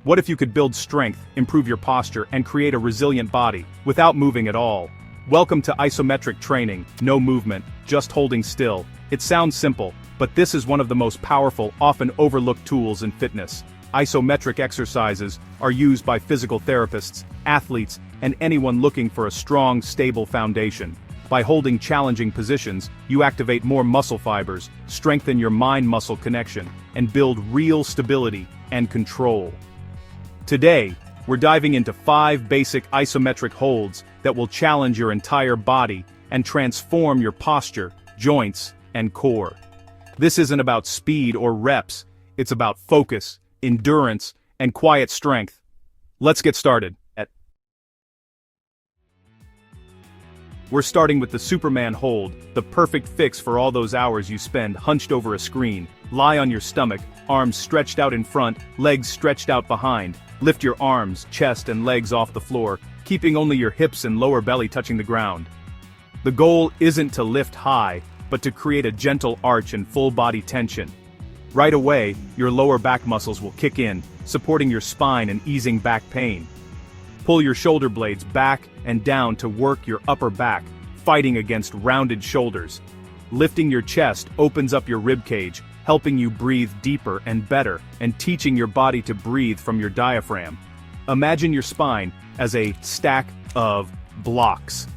What if you could build strength, improve your posture, and create a resilient body, without moving at all? Welcome to isometric training, no movement, just holding still. It sounds simple, but this is one of the most powerful, often overlooked tools in fitness. Isometric exercises are used by physical therapists, athletes, and anyone looking for a strong, stable foundation. By holding challenging positions, you activate more muscle fibers, strengthen your mind-muscle connection, and build real stability and control. Today, we're diving into 5 basic isometric holds that will challenge your entire body and transform your posture, joints, and core. This isn't about speed or reps, it's about focus, endurance, and quiet strength. Let's get started. We're starting with the Superman hold, the perfect fix for all those hours you spend hunched over a screen. Lie on your stomach, arms stretched out in front, legs stretched out behind. Lift your arms, chest, and legs off the floor, keeping only your hips and lower belly touching the ground. The goal isn't to lift high, but to create a gentle arch and full body tension. Right away, your lower back muscles will kick in, supporting your spine and easing back pain. Pull your shoulder blades back and down to work your upper back, fighting against rounded shoulders. Lifting your chest opens up your rib cage, helping you breathe deeper and better, and teaching your body to breathe from your diaphragm. Imagine your spine as a stack of blocks.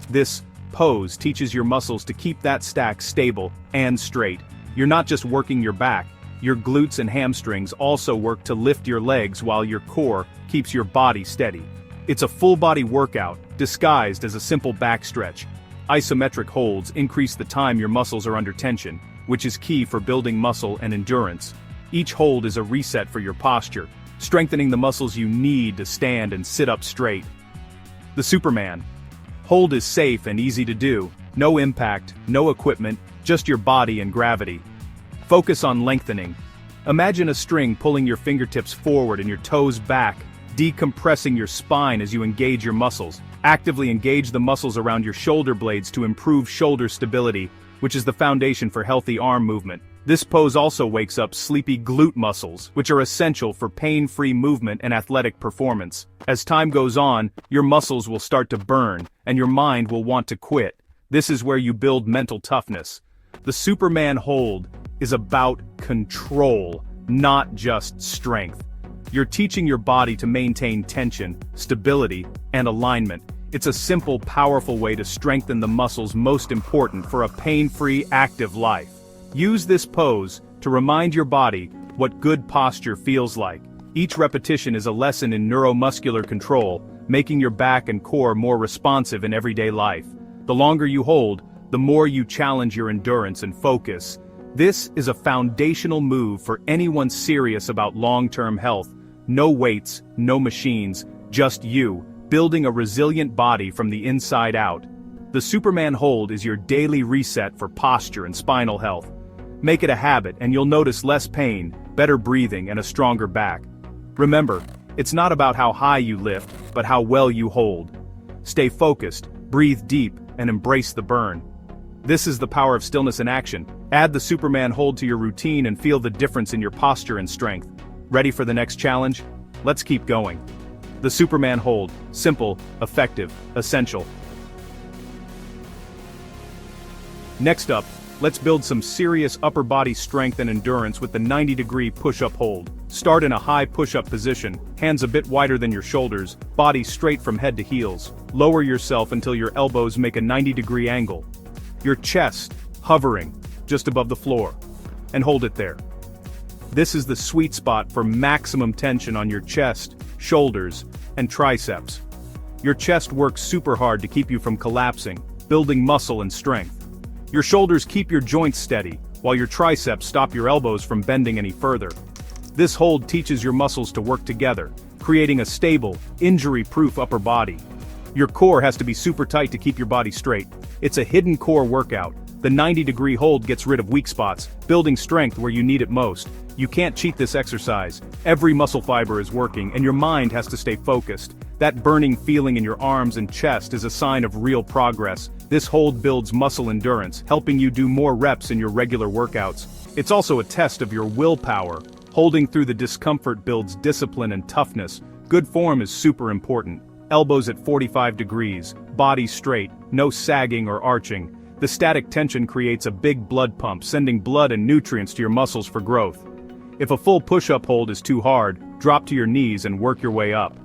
This pose teaches your muscles to keep that stack stable and straight. You're not just working your back, your glutes and hamstrings also work to lift your legs while your core keeps your body steady. It's a full-body workout, disguised as a simple back stretch. Isometric holds increase the time your muscles are under tension, which is key for building muscle and endurance. Each hold is a reset for your posture, strengthening the muscles you need to stand and sit up straight. The Superman hold is safe and easy to do, no impact, no equipment, just your body and gravity. Focus on lengthening. Imagine a string pulling your fingertips forward and your toes back, decompressing your spine as you engage your muscles. Actively engage the muscles around your shoulder blades to improve shoulder stability, which is the foundation for healthy arm movement. This pose also wakes up sleepy glute muscles, which are essential for pain-free movement and athletic performance. As time goes on, your muscles will start to burn, and your mind will want to quit. This is where you build mental toughness. The Superman hold is about control, not just strength. You're teaching your body to maintain tension, stability, and alignment. It's a simple, powerful way to strengthen the muscles most important for a pain-free, active life. Use this pose to remind your body what good posture feels like. Each repetition is a lesson in neuromuscular control, making your back and core more responsive in everyday life. The longer you hold, the more you challenge your endurance and focus. This is a foundational move for anyone serious about long-term health. No weights, no machines, just you, building a resilient body from the inside out. The Superman hold is your daily reset for posture and spinal health. Make it a habit and you'll notice less pain, better breathing, and a stronger back. Remember, it's not about how high you lift, but how well you hold. Stay focused, breathe deep, and embrace the burn. This is the power of stillness in action. Add the Superman hold to your routine and feel the difference in your posture and strength. Ready for the next challenge? Let's keep going. The Superman hold, simple, effective, essential. Next up, let's build some serious upper body strength and endurance with the 90-degree push-up hold. Start in a high push-up position, hands a bit wider than your shoulders, body straight from head to heels. Lower yourself until your elbows make a 90-degree angle. Your chest hovering just above the floor, and hold it there. This is the sweet spot for maximum tension on your chest, shoulders, and triceps. Your chest works super hard to keep you from collapsing, building muscle and strength. Your shoulders keep your joints steady, while your triceps stop your elbows from bending any further. This hold teaches your muscles to work together, creating a stable, injury-proof upper body. Your core has to be super tight to keep your body straight. It's a hidden core workout. The 90-degree hold gets rid of weak spots, building strength where you need it most. You can't cheat this exercise. Every muscle fiber is working, and your mind has to stay focused. That burning feeling in your arms and chest is a sign of real progress. This hold builds muscle endurance, helping you do more reps in your regular workouts. It's also a test of your willpower. Holding through the discomfort builds discipline and toughness. Good form is super important. Elbows at 45 degrees, body straight, no sagging or arching. The static tension creates a big blood pump, sending blood and nutrients to your muscles for growth. If a full push-up hold is too hard, drop to your knees and work your way up.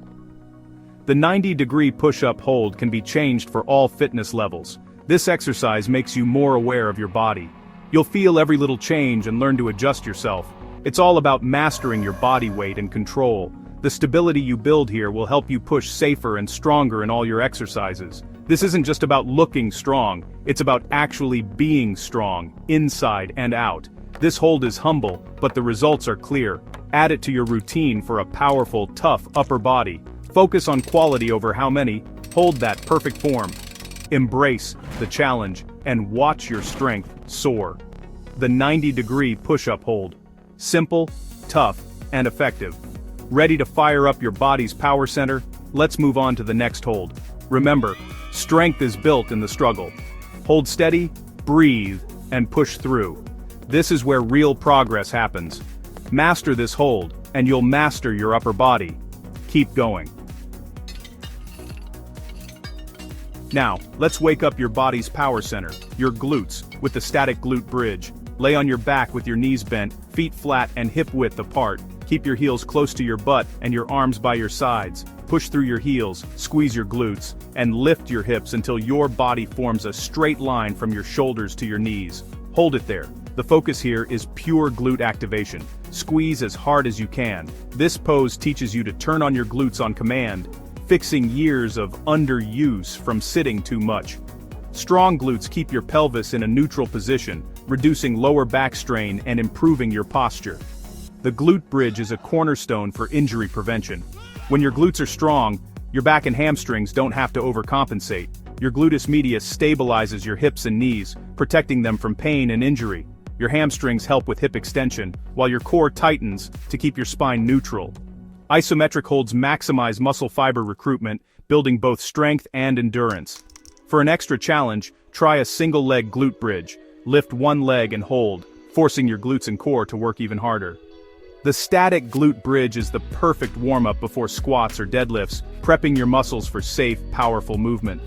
The 90-degree push-up hold can be changed for all fitness levels. This exercise makes you more aware of your body. You'll feel every little change and learn to adjust yourself. It's all about mastering your body weight and control. The stability you build here will help you push safer and stronger in all your exercises. This isn't just about looking strong, it's about actually being strong, inside and out. This hold is humble, but the results are clear. Add it to your routine for a powerful, tough upper body. Focus on quality over how many. Hold that perfect form. Embrace the challenge and watch your strength soar. The 90-degree push-up hold. Simple, tough, and effective. Ready to fire up your body's power center? Let's move on to the next hold. Remember, strength is built in the struggle. Hold steady, breathe, and push through. This is where real progress happens. Master this hold, and you'll master your upper body. Keep going. Now, let's wake up your body's power center, your glutes, with the static glute bridge. Lay on your back with your knees bent, feet flat and hip width apart. Keep your heels close to your butt and your arms by your sides. Push through your heels, squeeze your glutes, and lift your hips until your body forms a straight line from your shoulders to your knees. Hold it there. The focus here is pure glute activation. Squeeze as hard as you can. This pose teaches you to turn on your glutes on command, fixing years of underuse from sitting too much. Strong glutes keep your pelvis in a neutral position, reducing lower back strain and improving your posture. The glute bridge is a cornerstone for injury prevention. When your glutes are strong, your back and hamstrings don't have to overcompensate. Your gluteus medius stabilizes your hips and knees, protecting them from pain and injury. Your hamstrings help with hip extension, while your core tightens to keep your spine neutral. Isometric holds maximize muscle fiber recruitment, building both strength and endurance. For an extra challenge, try a single leg glute bridge. Lift one leg and hold, forcing your glutes and core to work even harder. The static glute bridge is the perfect warm-up before squats or deadlifts, prepping your muscles for safe, powerful movement.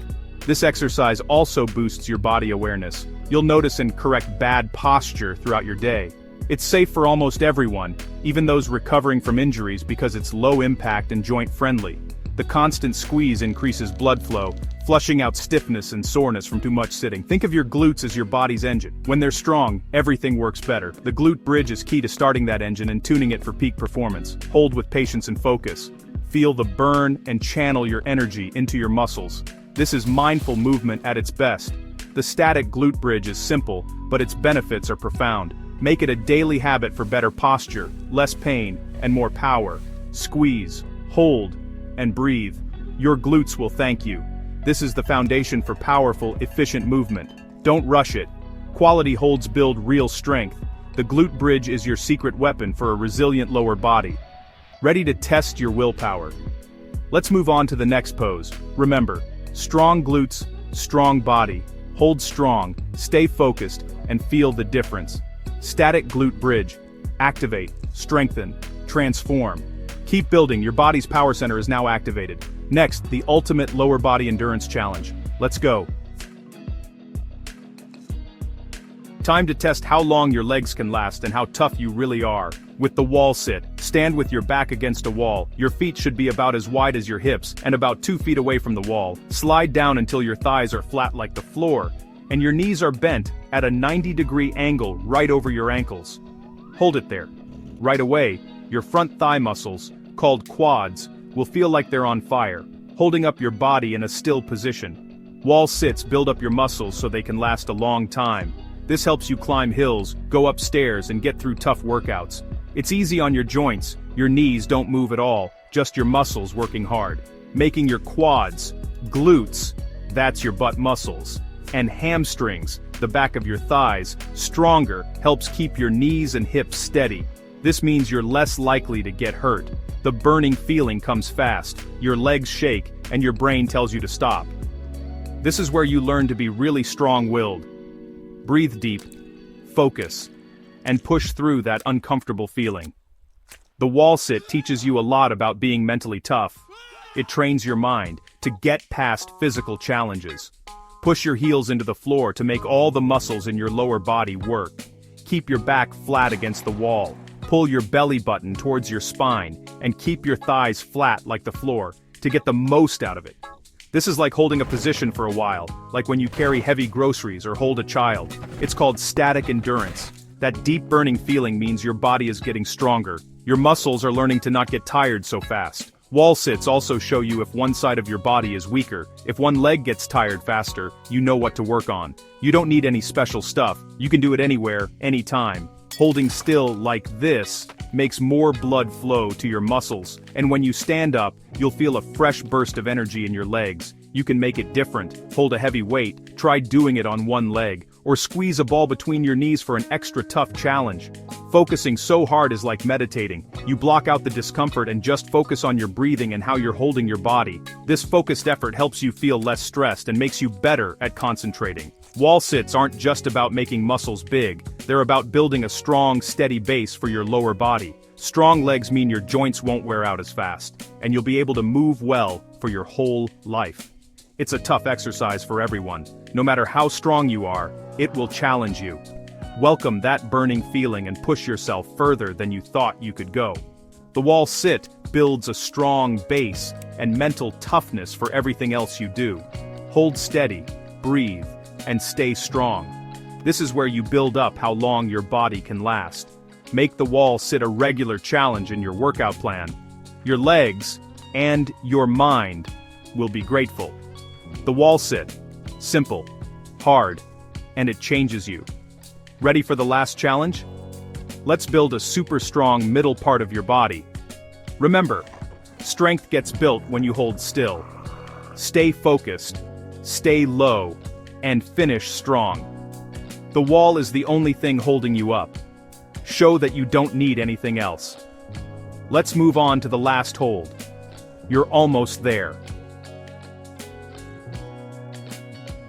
This exercise also boosts your body awareness. You'll notice and correct bad posture throughout your day. It's safe for almost everyone, even those recovering from injuries, because it's low impact and joint friendly. The constant squeeze increases blood flow, flushing out stiffness and soreness from too much sitting. Think of your glutes as your body's engine. When they're strong, everything works better. The glute bridge is key to starting that engine and tuning it for peak performance. Hold with patience and focus. Feel the burn and channel your energy into your muscles. This is mindful movement at its best. The static glute bridge is simple, but its benefits are profound. Make it a daily habit for better posture, less pain, and more power. Squeeze, hold, and breathe. Your glutes will thank you. This is the foundation for powerful, efficient movement. Don't rush it. Quality holds build real strength. The glute bridge is your secret weapon for a resilient lower body. Ready to test your willpower? Let's move on to the next pose. Remember, strong glutes, strong body. Hold strong, stay focused, and feel the difference. Static glute bridge. Activate, strengthen, transform. Keep building, your body's power center is now activated. Next, the ultimate lower body endurance challenge. Let's go. Time to test how long your legs can last and how tough you really are. With the wall sit, stand with your back against a wall. Your feet should be about as wide as your hips and about 2 feet away from the wall. Slide down until your thighs are flat like the floor, and your knees are bent at a 90-degree angle right over your ankles. Hold it there. Right away, your front thigh muscles, called quads, will feel like they're on fire, holding up your body in a still position. Wall sits build up your muscles so they can last a long time. This helps you climb hills, go upstairs, and get through tough workouts. It's easy on your joints, your knees don't move at all, just your muscles working hard. Making your quads, glutes, that's your butt muscles, and hamstrings, the back of your thighs, stronger, helps keep your knees and hips steady. This means you're less likely to get hurt. The burning feeling comes fast, your legs shake, and your brain tells you to stop. This is where you learn to be really strong-willed. Breathe deep, focus, and push through that uncomfortable feeling. The wall sit teaches you a lot about being mentally tough. It trains your mind to get past physical challenges. Push your heels into the floor to make all the muscles in your lower body work. Keep your back flat against the wall. Pull your belly button towards your spine, and keep your thighs flat like the floor to get the most out of it. This is like holding a position for a while, like when you carry heavy groceries or hold a child. It's called static endurance. That deep burning feeling means your body is getting stronger. Your muscles are learning to not get tired so fast. Wall sits also show you if one side of your body is weaker. If one leg gets tired faster, you know what to work on. You don't need any special stuff. You can do it anywhere, anytime. Holding still like this makes more blood flow to your muscles, and when you stand up, you'll feel a fresh burst of energy in your legs. You can make it different. Hold a heavy weight, try doing it on one leg, or squeeze a ball between your knees for an extra tough challenge. Focusing so hard is like meditating. You block out the discomfort and just focus on your breathing and how you're holding your body. This focused effort helps you feel less stressed and makes you better at concentrating. Wall sits aren't just about making muscles big, they're about building a strong, steady base for your lower body. Strong legs mean your joints won't wear out as fast, and you'll be able to move well for your whole life. It's a tough exercise for everyone. No matter how strong you are, it will challenge you. Welcome that burning feeling and push yourself further than you thought you could go. The wall sit builds a strong base and mental toughness for everything else you do. Hold steady, breathe, and stay strong. This is where you build up how long your body can last. Make the wall sit a regular challenge in your workout plan. Your legs and your mind will be grateful. The wall sit. Simple, hard, and it changes you. Ready for the last challenge? Let's build a super strong middle part of your body. Remember, strength gets built when you hold still. Stay focused, stay low, and finish strong. The wall is the only thing holding you up. Show that you don't need anything else. Let's move on to the last hold. You're almost there.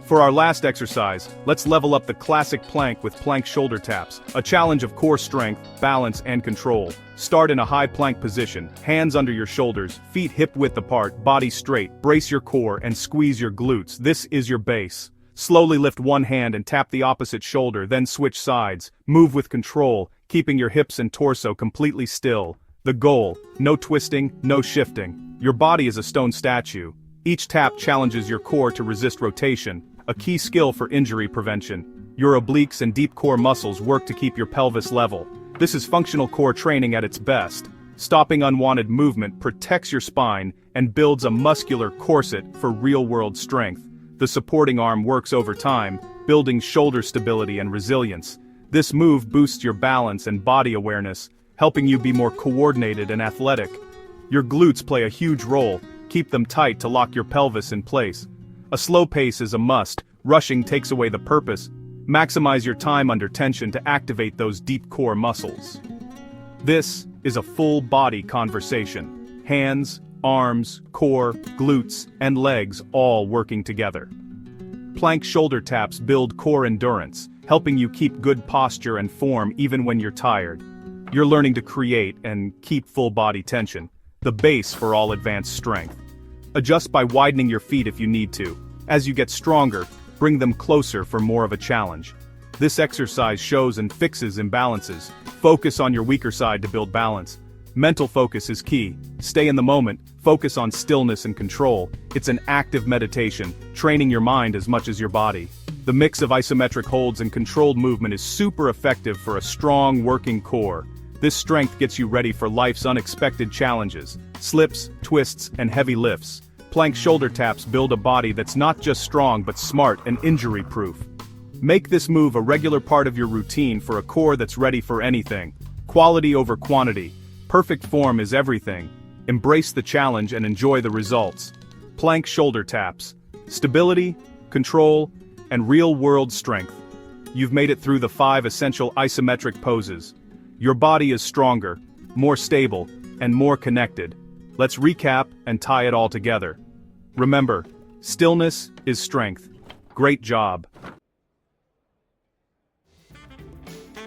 For our last exercise, let's level up the classic plank with plank shoulder taps, a challenge of core strength, balance, and control. Start in a high plank position, hands under your shoulders, feet hip-width apart, body straight, brace your core and squeeze your glutes. This is your base. Slowly lift one hand and tap the opposite shoulder, then switch sides. Move with control, keeping your hips and torso completely still. The goal: no twisting, no shifting. Your body is a stone statue. Each tap challenges your core to resist rotation, a key skill for injury prevention. Your obliques and deep core muscles work to keep your pelvis level. This is functional core training at its best. Stopping unwanted movement protects your spine and builds a muscular corset for real-world strength. The supporting arm works over time, building shoulder stability and resilience. This move boosts your balance and body awareness, helping you be more coordinated and athletic. Your glutes play a huge role. Keep them tight to lock your pelvis in place. A slow pace is a must. Rushing takes away the purpose. Maximize your time under tension to activate those deep core muscles. This is a full body conversation. Hands, arms, core, glutes, and legs all working together. Plank shoulder taps build core endurance, helping you keep good posture and form even when you're tired. You're learning to create and keep full body tension, the base for all advanced strength. Adjust by widening your feet if you need to. As you get stronger, bring them closer for more of a challenge. This exercise shows and fixes imbalances. Focus on your weaker side to build balance. Mental focus is key. Stay in the moment, focus on stillness and control. It's an active meditation, training your mind as much as your body. The mix of isometric holds and controlled movement is super effective for a strong working core. This strength gets you ready for life's unexpected challenges, slips, twists, and heavy lifts. Plank shoulder taps build a body that's not just strong but smart and injury-proof. Make this move a regular part of your routine for a core that's ready for anything. Quality over quantity. Perfect form is everything. Embrace the challenge and enjoy the results. Plank shoulder taps. Stability, control, and real-world strength. You've made it through the 5 essential isometric poses. Your body is stronger, more stable, and more connected. Let's recap and tie it all together. Remember, stillness is strength. Great job.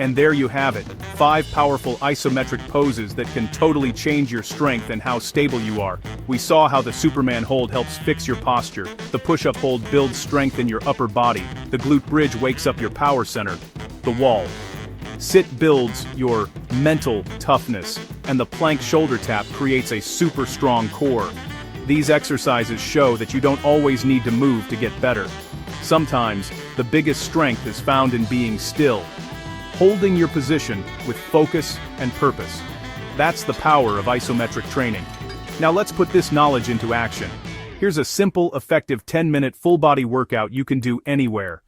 And there you have it, 5 powerful isometric poses that can totally change your strength and how stable you are. We saw how the Superman hold helps fix your posture, the push-up hold builds strength in your upper body, the glute bridge wakes up your power center, the wall sit builds your mental toughness, and the plank shoulder tap creates a super strong core. These exercises show that you don't always need to move to get better. Sometimes, the biggest strength is found in being still, holding your position with focus and purpose. That's the power of isometric training. Now let's put this knowledge into action. Here's a simple, effective 10-minute full-body workout you can do anywhere.